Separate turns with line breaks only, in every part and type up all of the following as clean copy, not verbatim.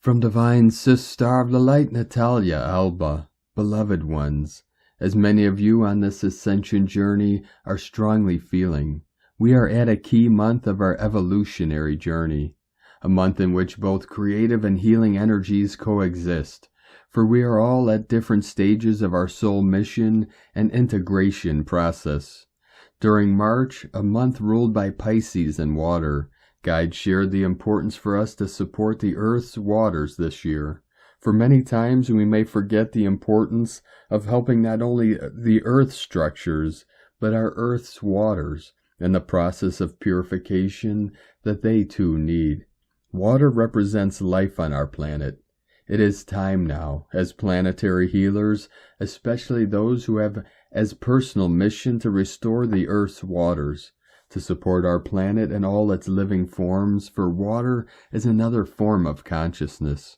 From Divine Sister of the Light Natalia Alba, beloved ones, as many of you on this ascension journey are strongly feeling, we are at a key month of our evolutionary journey, a month in which both creative and healing energies coexist, for we are all at different stages of our soul mission and integration process. During March, a month ruled by Pisces and water, guides shared the importance for us to support the Earth's waters this year. For many times we may forget the importance of helping not only the Earth's structures, but our Earth's waters, and the process of purification that they too need. Water represents life on our planet. It is time now, as planetary healers, especially those who have as personal mission to restore the Earth's waters, to support our planet and all its living forms, for water is another form of consciousness.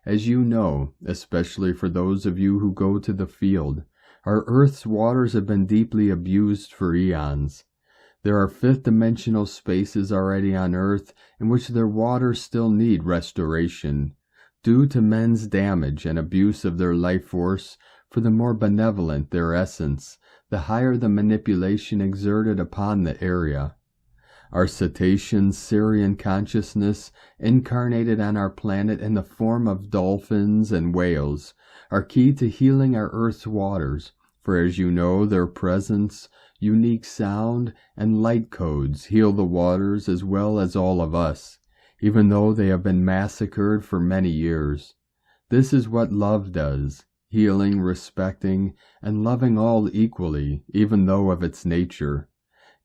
As you know, especially for those of you who go to the field, our Earth's waters have been deeply abused for eons. There are fifth-dimensional spaces already on Earth in which their waters still need restoration, due to men's damage and abuse of their life force. For the more benevolent their essence, the higher the manipulation exerted upon the area. Our cetacean Syrian consciousness, incarnated on our planet in the form of dolphins and whales, are key to healing our Earth's waters, for as you know, their presence, unique sound, and light codes heal the waters as well as all of us, even though they have been massacred for many years. This is what love does. Healing, respecting, and loving all equally, even though of its nature.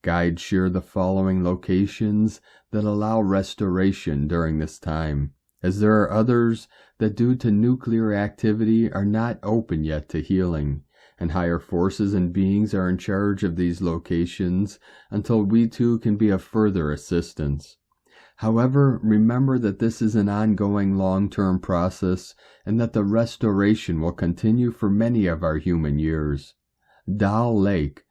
Guides share the following locations that allow restoration during this time, as there are others that due to nuclear activity are not open yet to healing, and higher forces and beings are in charge of these locations until we too can be of further assistance. However, remember that this is an ongoing long-term process and that the restoration will continue for many of our human years. Dal Lake,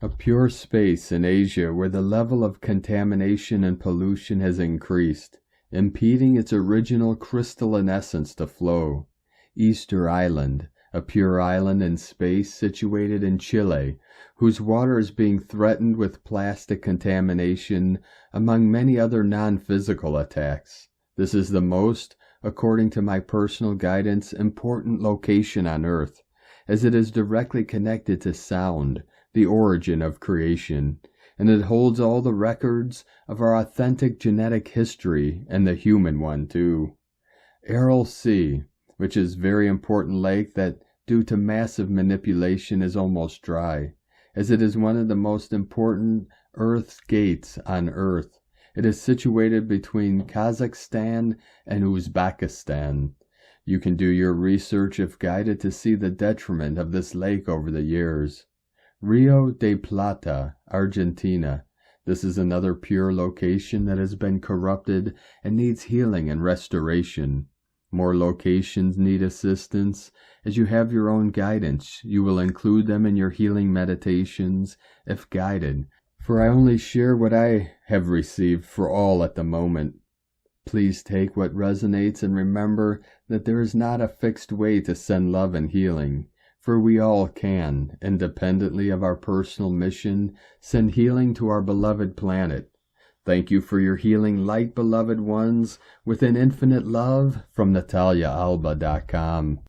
a pure space in Asia where the level of contamination and pollution has increased, impeding its original crystalline essence to flow. Easter Island, a pure island in space situated in Chile, whose water is being threatened with plastic contamination, among many other non-physical attacks. This is the most, according to my personal guidance, important location on Earth, as it is directly connected to sound, the origin of creation, and it holds all the records of our authentic genetic history and the human one too. Aral Sea, which is a very important lake that, due to massive manipulation, is almost dry, as it is one of the most important Earth's gates on Earth. It is situated between Kazakhstan and Uzbekistan. You can do your research if guided to see the detriment of this lake over the years. Rio de Plata, Argentina. This is another pure location that has been corrupted and needs healing and restoration. More locations need assistance. As you have your own guidance, you will include them in your healing meditations, if guided, for I only share what I have received for all at the moment. Please take what resonates and remember that there is not a fixed way to send love and healing, for we all can, independently of our personal mission, send healing to our beloved planet. Thank you for your healing light, beloved ones, within infinite love from NataliaAlba.com.